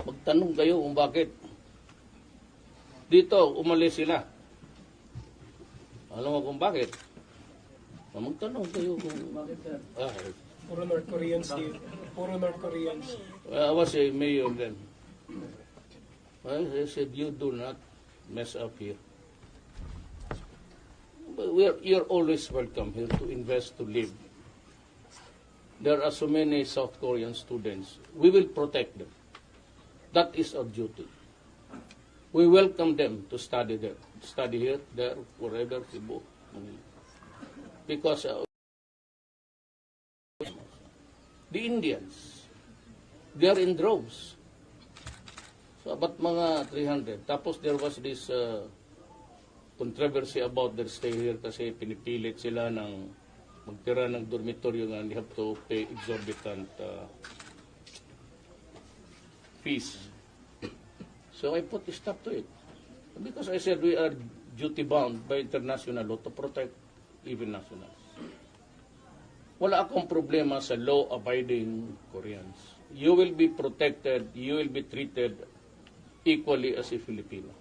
Magtanong kayo kung bakit. Dito, umalis sila. Alam mo kung bakit? Magtanong kayo kung bakit. Puro North Koreans here. Puro North Koreans. I was a mayor then. Well, they said, you do not mess up here. But you're always welcome here to invest, to live. There are so many South Korean students. We will protect them. That is our duty. We welcome them to study there. Study here, there, wherever, Cebu, Manila. Because the Indians, they are in droves. So about mga 300. Tapos there was this controversy about their stay here kasi pinipilit sila ng magtira ng dormitoryo nga they have to pay exorbitant fees. So I put a stop to it. Because I said we are duty-bound by international law to protect even nationals. Wala akong problema sa law-abiding Koreans. You will be protected, you will be treated equally as a Filipino.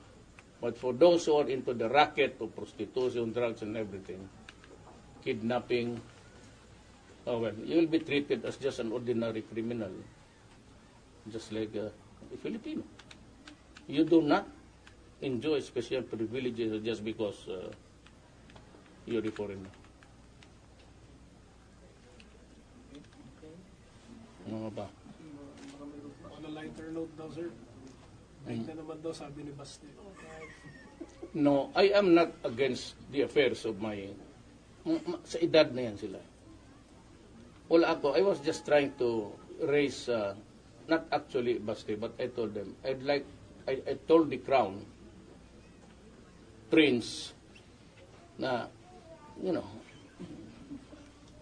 But for those who are into the racket of prostitution, drugs, and everything, kidnapping, you will be treated as just an ordinary criminal, just like a Filipino. You do not enjoy special privileges just because you're a foreigner. Ano ba? On a lighter note daw, sir. Right na naman daw, sabi ni Basti. No, I am not against the affairs of my... Sa edad na yan sila. Wala ako. I was just trying to raise, not actually Basti, but I told them, I told the Crown Prince na,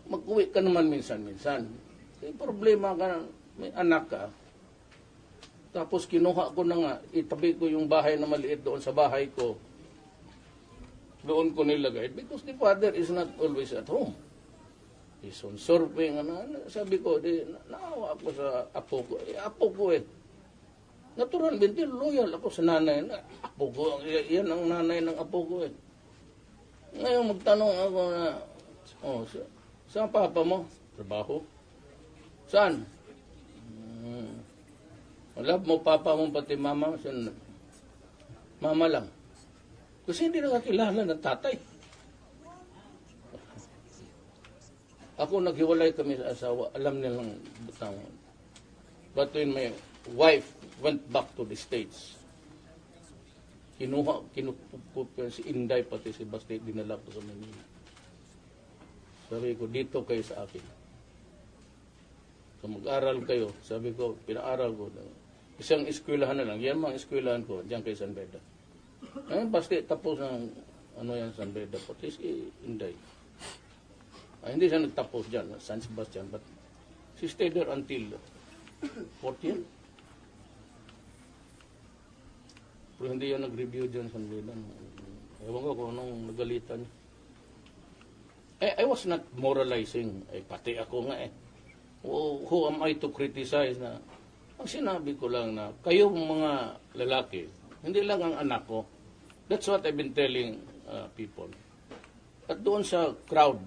mag-uwi ka naman minsan-minsan. May problema ka, may anak ka, tapos kinuha ko na nga, itabi ko yung bahay na maliit doon sa bahay ko. Doon ko nilagay. Because the father is not always at home. He's on surfing. Sabi ko, naawa ako sa apo ko. Apo ko eh. Naturalmente, loyal ako sa nanay. Apo ko, yan ang nanay ng apo ko eh. Ngayon magtanong ako na, saan papa mo? Trabaho. Saan? Love mo, papa mo, pati mama. Mama lang. Kasi hindi nakakilala ng tatay. Ako naghiwalay kami sa asawa. Alam nilang butang. But when my wife went back to the States, kinukup si Inday, pati si Basti, dinala ko sa Manila. Sabi ko, dito kayo sa akin. So mag-aral kayo. Sabi ko, pinaaral ko. Isang eskwelahan na lang. Yan mga eskwelahan ko, diyan kay San Beda. Ngayon, Basti, tapos ng San Beda, pati si Inday. Hindi siya nagtapos dyan, San Sebastian, but she stayed there until 14. Pero hindi yan nag-review dyan sa San Beda. Ewan ko kung anong nagalitan. I was not moralizing. Pati ako nga eh. Who am I to criticize na? Ang sinabi ko lang na, kayong mga lalaki, hindi lang ang anak ko. That's what I've been telling people. At doon sa crowd,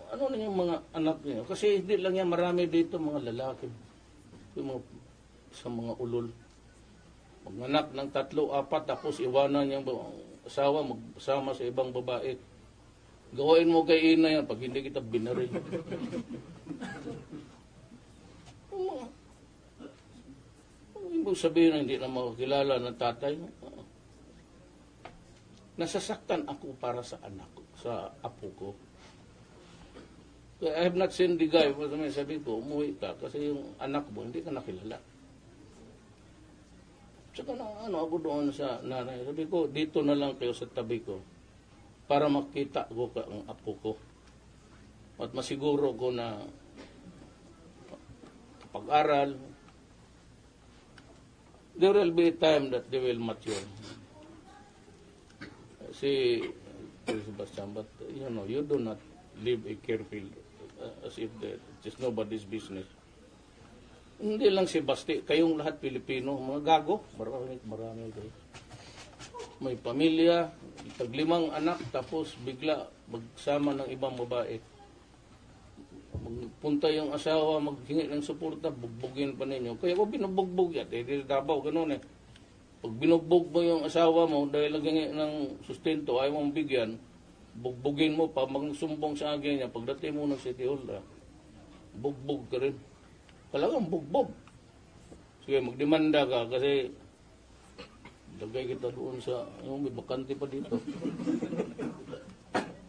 ano na yung mga anak niyo? Kasi hindi lang yan, marami dito mga lalaki. Sa mga ulol. Mag-anak ng 3, 4, tapos iwanan niyang asawa, magsama sa ibang babae. Gawain mo kay ina yan pag hindi kita binaril. Ibig sabihin na hindi na makakilala ng tatay. Nasasaktan ako para sa anak ko, sa apo ko. I have not seen the guy. Sabi ko, umuwi ka kasi yung anak mo hindi ka nakilala. Saka ako doon sa nanay. Sabi ko, dito na lang kayo sa tabi ko para makita ko ang apo ko. At masiguro ko na pag-aral, there will be a time that they will mature. Si Sebastian, but you do not live a careful as if it's nobody's business. Hindi lang si Basti, kayong lahat Pilipino, mga gago, marami kayo. May pamilya, taglimang anak, tapos bigla magsama ng ibang babae. Magpunta yung asawa, maghingi ng suporta, bugbugin pa ninyo. Kaya ko binubugbog yan, Davao, ganun eh. Pag binugbog mo yung asawa mo, dahil naghingi ng sustento, ayaw mong bigyan, bugbugin mo pa, magsumbong sa akin niya, pagdating mo ng City Hall, bugbog ka rin. Talagang bugbog. Sige, magdemanda ka kasi lagay kita doon sa, may bakante pa dito.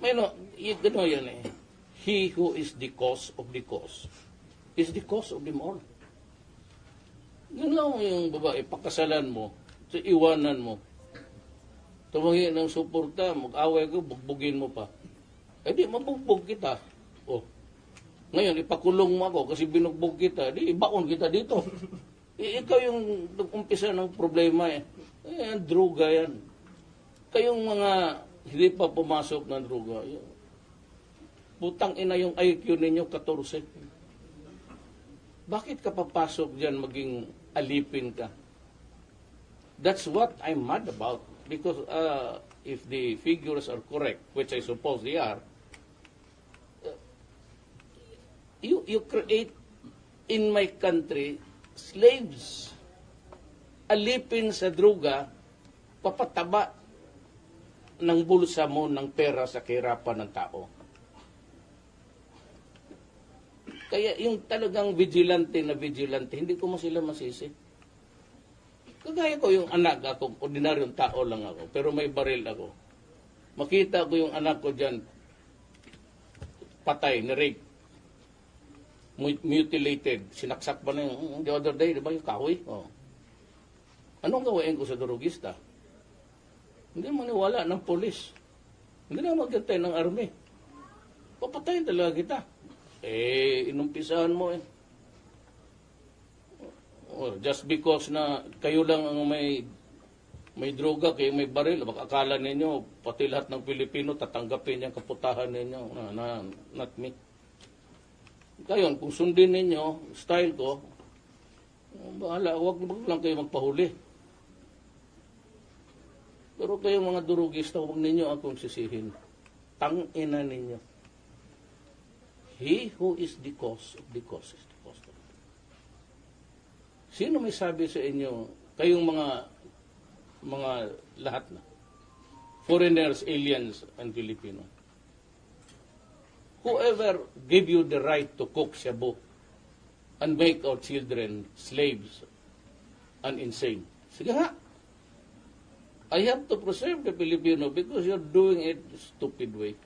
May gano'n yan eh. He who is the cause of the cause is the cause of them all. Yun lang yung babae, pakasalan mo, so iwanan mo. Tumangin ng suporta, mag-away ko, bugbugin mo pa. Eh di, mabugbog kita. Oh. Ngayon, ipakulong mo ako kasi binugbog kita, di ibaon kita dito. Ikaw yung umpisa ng problema eh. Droga yan. Kayong mga hindi pa pumasok ng droga, putang ina yung IQ ninyo 14. Bakit ka papasok dyan maging alipin ka? That's what I'm mad about. Because if the figures are correct, which I suppose they are, you create in my country slaves. Alipin sa droga, papataba ng bulsa mo ng pera sa kahirapan ng tao. Kaya yung talagang vigilante na vigilante, hindi ko mo sila masisi. Kagaya ko yung anak ako, ordinaryong tao lang ako, pero may baril ako. Makita ko yung anak ko dyan, patay, na-rape, mutilated, sinaksak pa na yung, the other day, di ba yung kahoy? Oh. Anong gawin ko sa drogista? Hindi maniwala ng polis. Hindi na magantay ng army. Papatayin talaga kita. Inumpisahan mo eh. Just because na kayo lang ang may droga, kayo may baril, baka akala ninyo, pati lahat ng Pilipino, tatanggapin yung kaputahan ninyo. Not me. Ngayon, kung sundin ninyo, style ko, bahala, huwag lang kayo magpahuli. Pero kayong mga durugista, huwag ninyo akong sisihin. Tangina ninyo. He who is the cause of the cause is the cause of it. Sino may sabi sa inyo, kayong mga lahat na, foreigners, aliens, and Filipino, whoever gave you the right to cook shabu and make our children slaves and insane? Sige nga. I have to preserve the Filipino because you're doing it stupid way.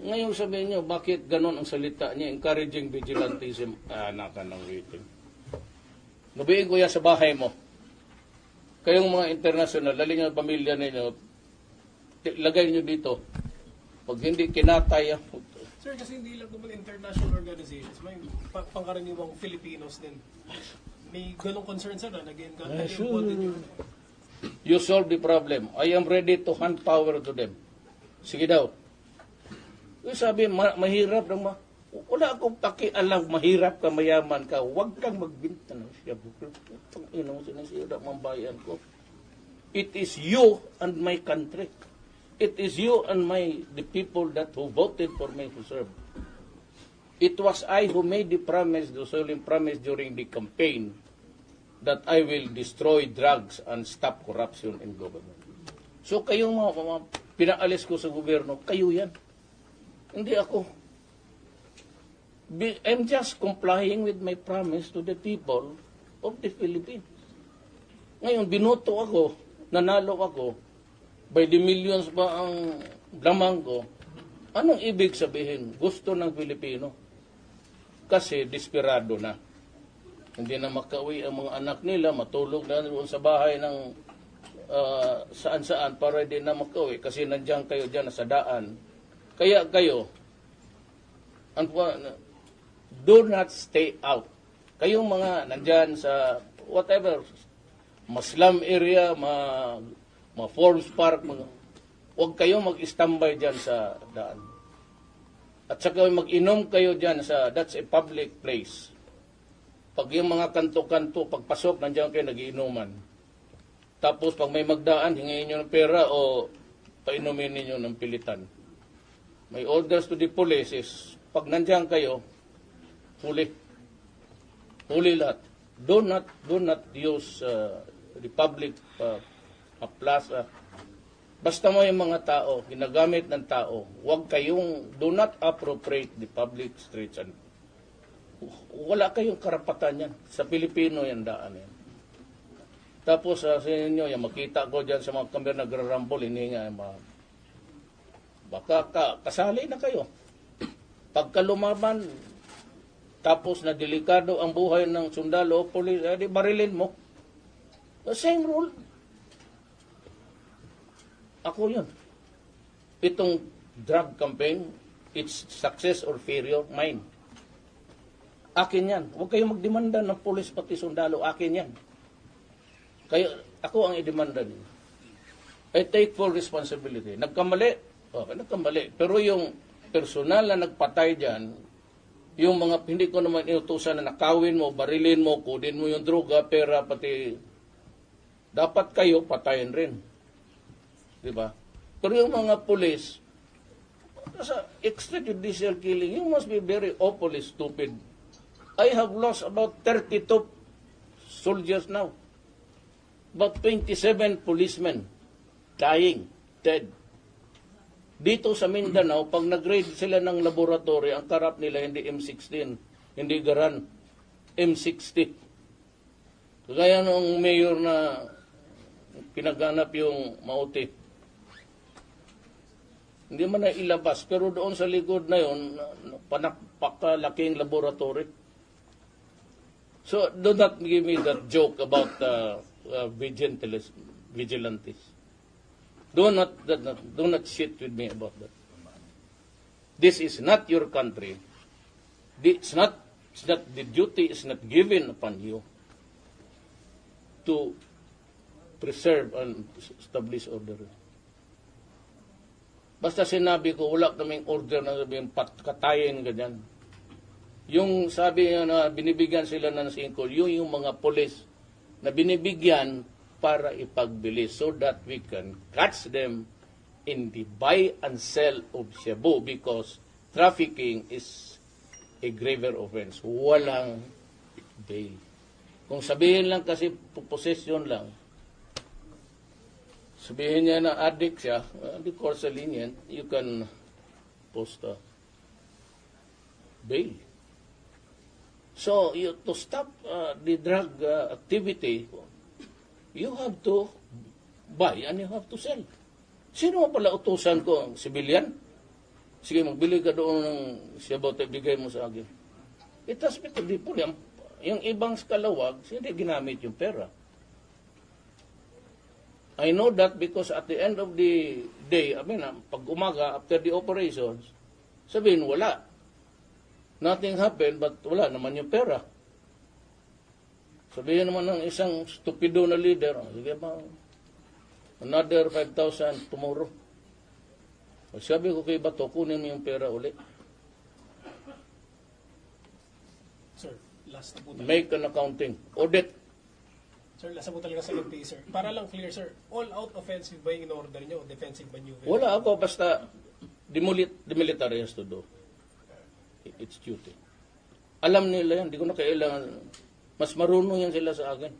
Ngayon sabihin nyo, bakit ganon ang salita niya, encouraging vigilantism? Naka ng waiting. Nabihin ko yan sa bahay mo. Kayong mga international, laling ang pamilya ninyo, lagay nyo dito. Pag hindi kinatay, Sir, kasi hindi lang naman international organizations, may pangkaraniwang Filipinos din. May ganong concern sir na nag-encounter yung body nyo. You solve the problem. I am ready to hand power to them. Sige daw. Sabi, mahirap lang wala akong pakialam, mahirap ka, mayaman ka, huwag kang magbinta ng siya. Sinasira mga bayan ko. It is you and my country. It is you and the people that who voted for me to serve. It was I who made the promise, the solemn promise during the campaign, that I will destroy drugs and stop corruption in government. So kayong mga pinaalis ko sa gobyerno, kayo yan. Hindi ako. I'm just complying with my promise to the people of the Philippines. Ngayon, binoto ako, nanalo ako, by the millions ba ang lamang ko, anong ibig sabihin? Gusto ng Pilipino. Kasi desperado na. Hindi na makauwi ang mga anak nila, matulog na doon sa bahay ng saan-saan para hindi na makauwi kasi nandiyan kayo dyan sa daan. Kaya kayo, do not stay out. Kayong mga nandyan sa whatever, slum area, Forbes Park, huwag kayong mag-istambay dyan sa daan. At saka mag-inom kayo dyan that's a public place. Pag yung mga kanto-kanto, pagpasok, nandiyan kayo nagiinuman. Tapos pag may magdaan, hingin nyo ng pera o painumin ninyo ng pilitan. May orders to the police is, pag nandiyan kayo, huli. Huli lahat. Do not use the public plaza. Basta mo yung mga tao, ginagamit ng tao, do not appropriate the public streets. And wala kayong karapatan yan. Sa Pilipino yan daan yan. Tapos sa inyo, yung makita ko dyan sa mga kamera nagrarambol, hininga, baka kasali na kayo. Pagka lumaban, tapos na delikado ang buhay ng sundalo o polis, di barilin mo. The same rule. Ako yun. Itong drug campaign, it's success or failure, mine. Akin yan. Huwag kayong magdemanda ng polis pati sundalo. Akin yan. Kaya ako ang idemanda din. I take full responsibility. Nagkamali. Okay, nagkamali. Pero yung personal na nagpatay dyan, yung mga hindi ko naman inutusan na nakawin mo, barilin mo, kudin mo yung droga, pera, pati dapat kayo patayin rin. Diba? Pero yung mga police, sa extrajudicial killing, you must be very awfully stupid. I have lost about 32 soldiers now. About 27 policemen dying, dead. Dito sa Mindanao, pag nag-raid sila ng laboratory, ang karap nila hindi M16, hindi Garan, M60. Kaya nung mayor na pinaganap yung Mauti, hindi man na ilabas, pero doon sa likod na yun, panakpakalaking laboratory. So, do not give me that joke about vigilantes. Do not shit with me about that. This is not your country. The duty is not given upon you to preserve and establish order. Basta sinabi ko, wala kaming order na sabihin, katayin, ganyan. Yung sabi na binibigyan sila ng singkol, yung mga polis na binibigyan para ipagbilis so that we can catch them in the buy and sell of shabu because trafficking is a graver offense. Walang bail. Kung sabihin lang kasi possession lang, sabihin niya na addict siya, because lenient, you can post a bail. So, to stop the drug activity, you have to buy and you have to sell. Sino pala utusan ko? Ang civilian? Sige, magbili ka doon ng siyabaw at bigay mo sa akin. It has been to be yung ibang skalawag, hindi ginamit yung pera. I know that because at the end of the day, pag umaga, after the operations, sabihin, wala. Nothing happened, but wala naman yung pera. Sabihin naman ng isang stupido na leader, sige ba, another 5,000 tomorrow. Sabi ko kay Bato, kunin mo yung pera ulit. Sir, last na po talaga. Make an accounting. Audit. Sir, last na po talaga sa LMP, sir. Para lang clear, sir, all-out offensive ba yung in-order nyo? Defensive maneuver? Wala ako, basta the military has to do. It's duty. Alam nila yan, di ko na kailangan. Mas marunong yan sila sa akin.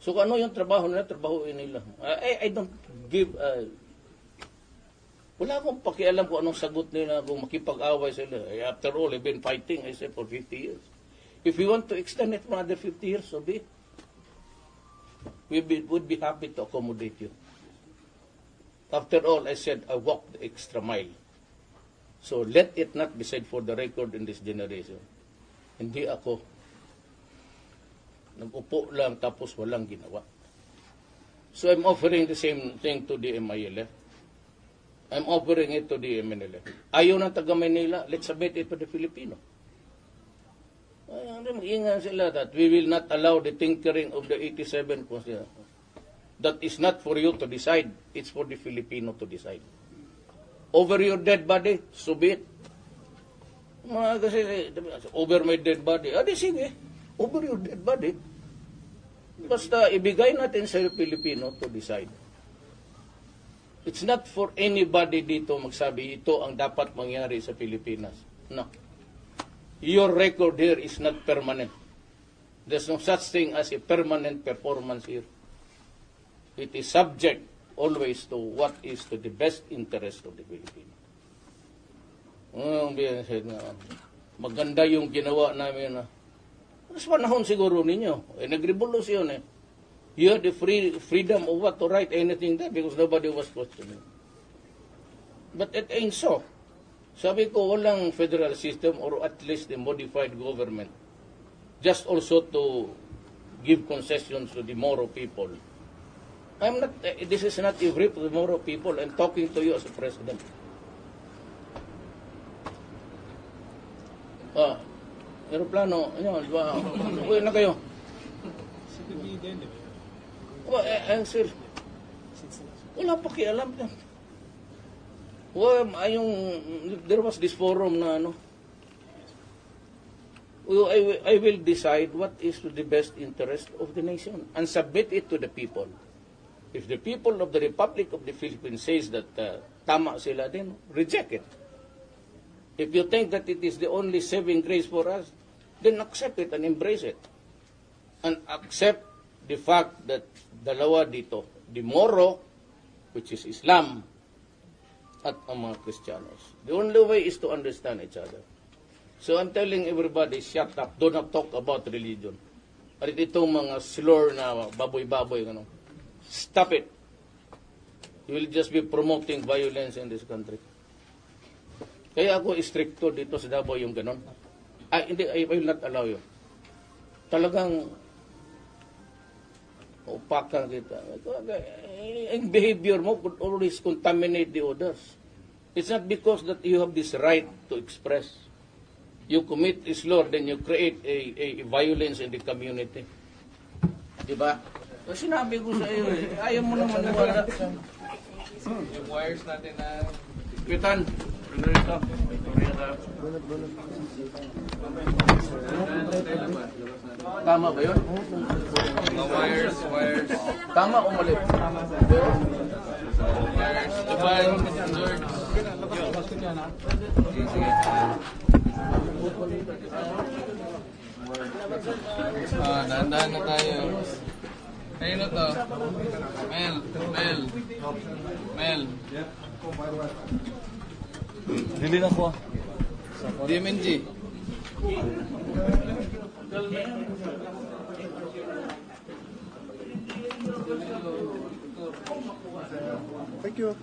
So kung ano yung trabaho nila, trabahoin nila. I don't give, wala akong pakialam kung anong sagot nila, kung makipag-away sila. After all, I've been fighting, I said, for 50 years. If you want to extend it for another 50 years, so be it. We would be happy to accommodate you. After all, I said, I walked the extra mile. So let it not be said for the record in this generation. Hindi ako nag-upo lang tapos walang ginawa. So I'm offering the same thing to the MILF. I'm offering it to the MNLF. Ayaw ng taga Manila, let's submit it to the Filipino. Mag-ingat sila that we will not allow the tinkering of the 87 Constitution. That is not for you to decide. It's for the Filipino to decide. Over your dead body, so be it. Kasi, over my dead body, di sige. over your dead body. Basta ibigay natin sa Pilipino to decide. It's not for anybody dito magsabi ito ang dapat mangyari sa Pilipinas. No. Your record here is not permanent. There's no such thing as a permanent performance here. It is subject always to what is to the best interest of the Philippines. Maganda yung ginawa namin na mas panahon siguro ninyo. Nagrevolusyon eh. You had the freedom of what to write anything there because nobody was questioning. But it ain't so. Sabi ko, walang federal system or at least a modified government. Just also to give concessions to the Moro people. This is not a brief to the Moro people. I'm talking to you as a president. Aeroplano, yun, uwi na kayo. Sir, wala pa kialam yan. There was this forum na I will decide what is to the best interest of the nation and submit it to the people. If the people of the Republic of the Philippines says that tama sila, then reject it. If you think that it is the only saving grace for us, then accept it and embrace it. And accept the fact that dalawa dito, the Moro, which is Islam, at ang mga Kristiyanos. The only way is to understand each other. So I'm telling everybody, shut up. Do not talk about religion. At itong mga slur na baboy-baboy, stop it. You will just be promoting violence in this country. Kaya ako stricto dito sa Davao yung ganon. Hindi, I will not allow you. Talagang upakan kita. Ang behavior mo could always contaminate the others. It's not because that you have this right to express. You commit a slur, then you create a violence in the community. Diba? So, sinabi ko sa iyo, ayaw mo naman maniwala. Yung wires natin na... Pitan. Tama ba yun? Mga wires. Tama o mali? Wires. Japan, George. Dahan-dahan na tayo. Ayun to. Mel. Hindi na ko. DMNG. Thank you.